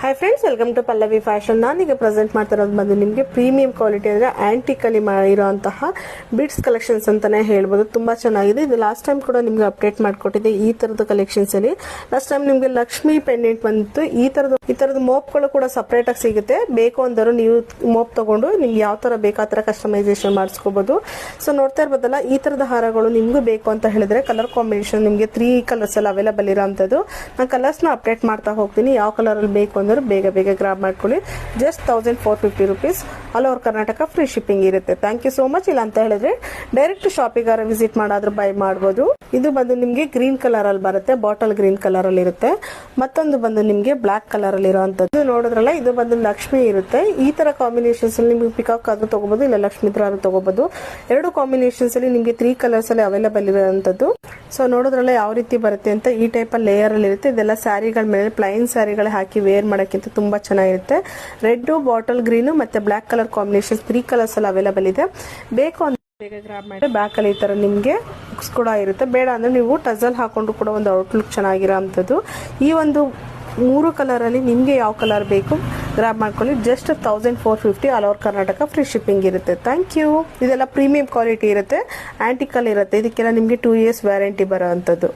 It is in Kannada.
Hi friends, welcome to Pallavi fashion. ನಾನೀಗ ಪ್ರೆಸೆಂಟ್ ಮಾಡ್ತಿರೋದು ಬಂದು ನಿಮಗೆ ಪ್ರೀಮಿಯಂ ಕ್ವಾಲಿಟಿ ಅಂದರೆ ಆ್ಯಂಟಿಕಲ್ಲಿ ಇರೋಂತಹ ಬಿಡ್ಸ್ ಕಲೆಕ್ಷನ್ಸ್ ಅಂತಾನೆ ಹೇಳ್ಬೋದು. ತುಂಬ ಚೆನ್ನಾಗಿದೆ. ಇದು ಲಾಸ್ಟ್ ಟೈಮ್ ಕೂಡ ನಿಮ್ಗೆ ಅಪ್ಡೇಟ್ ಮಾಡಿಕೊಟ್ಟಿದ್ದೆ ಈ ಥರದ ಕಲೆಕ್ಷನ್ಸಲ್ಲಿ. ಲಾಸ್ಟ್ ಟೈಮ್ ನಿಮಗೆ ಲಕ್ಷ್ಮಿ ಪೆಂಡೆಂಟ್ ಬಂದಿತ್ತು. ಈ ಥರದ ಮೋಪ್ಗಳು ಕೂಡ ಸಪ್ರೇಟಾಗಿ ಸಿಗುತ್ತೆ. ಬೇಕು ಅಂದರು ನೀವು ಮೋಪ್ ತಗೊಂಡು ನಿಮ್ಗೆ ಯಾವ ಥರ ಬೇಕು ಆ ಥರ ಕಸ್ಟಮೈಸೇಷನ್ ಮಾಡಿಸ್ಕೋಬೋದು. ಸೊ ನೋಡ್ತಾ ಇರ್ಬೋದಲ್ಲ, ಈ ಥರದ ಹಾರಗಳು ನಿಮಗೂ ಬೇಕು ಅಂತ ಹೇಳಿದ್ರೆ ಕಲರ್ ಕಾಂಬಿನೇಷನ್ ನಿಮಗೆ 3 ಕಲರ್ಸ್ ಎಲ್ಲ ಅವೈಲೇಬಲ್ ಇರೋಂಥದ್ದು. ನಾನು ಕಲರ್ಸ್ನ ಅಪ್ಡೇಟ್ ಮಾಡ್ತಾ ಹೋಗ್ತೀನಿ. ಯಾವ ಕಲರಲ್ಲಿ ಬೇಕು ಅಂದ್ರೆ ಬೇಗ ಗ್ರಾಬ್ ಮಾಡ್ಕೊಳ್ಳಿ. Just 1450 rupees. All over Karnataka free shipping ಇರುತ್ತೆ. Thank you so much. ಇಲ್ಲ ಅಂತ ಹೇಳಿದ್ರೆ ಡೈರೆಕ್ಟ್ ಶಾಪಿಗಾರ ವಿಸಿಟ್ ಮಾಡಾದ್ರೂ ಬೈ ಮಾಡ್ಬೋದು. ಇದು ಬಂದು ನಿಮಗೆ ಗ್ರೀನ್ ಕಲರ್ ಅಲ್ಲಿ ಬರುತ್ತೆ, ಬಾಟಲ್ ಗ್ರೀನ್ ಕಲರ್ ಅಲ್ಲಿ ಇರುತ್ತೆ. ಮತ್ತೊಂದು ಬಂದು ನಿಮಗೆ ಬ್ಲಾಕ್ ಕಲರ್ ಅಲ್ಲಿ ಇರುವಂತದ್ದು ನೋಡಿದ್ರಲ್ಲ, ಇದು ಬಂದು ಲಕ್ಷ್ಮಿ ಇರುತ್ತೆ. ಈ ತರ ಕಾಂಬಿನೇಷನ್ಸ್ ಅಲ್ಲಿ ನಿಮಗೆ ಪಿಕಾಕ್ ಆದ್ರೂ ತಗೋಬಹುದು, ಇಲ್ಲ ಲಕ್ಷ್ಮಿ ತರ ತಗೋಬಹುದು. ಎರಡು ಕಾಂಬಿನೇಷನ್ಸ್ ಅಲ್ಲಿ ನಿಮಗೆ 3 ಕಲರ್ಸ್ ಅಲ್ಲಿ ಅವೈಲೇಬಲ್ ಇರುವಂತದ್ದು. ಸೊ ನೋಡೋದ್ರಲ್ಲ ಯಾವ ರೀತಿ ಬರುತ್ತೆ ಅಂತ. ಈ ಟೈಪ್ ಅಲ್ಲಿ ಲೇಯರ್ ಅಲ್ಲಿ ಇರುತ್ತೆ. ಇದೆಲ್ಲ ಸ್ಯಾರಿಗಳ ಮೇಲೆ ಪ್ಲೈನ್ ಸ್ಯಾರಿಗಳು ಹಾಕಿ ವೇರ್ ಮಾಡಕ್ಕಿಂತ ತುಂಬಾ ಚೆನ್ನಾಗಿರುತ್ತೆ. ರೆಡ್, ಬಾಟಲ್ ಗ್ರೀನ್ ಮತ್ತೆ ಬ್ಲಾಕ್ ಕಲರ್ ಕಾಂಬಿನೇಷನ್ 3 ಕಲರ್ಸ್ ಅಲ್ಲಿ ಅವೈಲೇಬಲ್ ಇದೆ. ಬೇಕು ಅಂದ್ರೆ ಬೇಗ ಗ್ರಾಬ್ ಮಾಡಿ. ಬ್ಯಾಕ್ ಅಲ್ಲಿ ಈ ತರ ನಿಮ್ಗೆ ಬುಕ್ಸ್ ಕೂಡ ಇರುತ್ತೆ. ಬೇಡ ಅಂದ್ರೆ ನೀವು ಟಜಲ್ ಹಾಕೊಂಡು ಕೂಡ ಒಂದು ಔಟ್ಲುಕ್ ಚೆನ್ನಾಗಿರೋ ಅಂತದ್ದು. ಈ ಒಂದು 3 ಕಲರ್ ಅಲ್ಲಿ ನಿಮ್ಗೆ ಯಾವ ಕಲರ್ ಬೇಕು ಗ್ರಾಬ್ ಮಾಡ್ಕೊಳ್ಳಿ. Just 1450 all over Karnataka free shipping ಇರುತ್ತೆ. Thank you. ಇದೆಲ್ಲ ಪ್ರೀಮಿಯಂ ಕ್ವಾಲಿಟಿ ಇರುತ್ತೆ, ಆಂಟಿಕಲ್ ಇರುತ್ತೆ. ಇದಕ್ಕೆಲ್ಲ ನಿಮ್ಗೆ 2 years ವ್ಯಾರಂಟಿ ಬರೋ ಅಂತದ್ದು.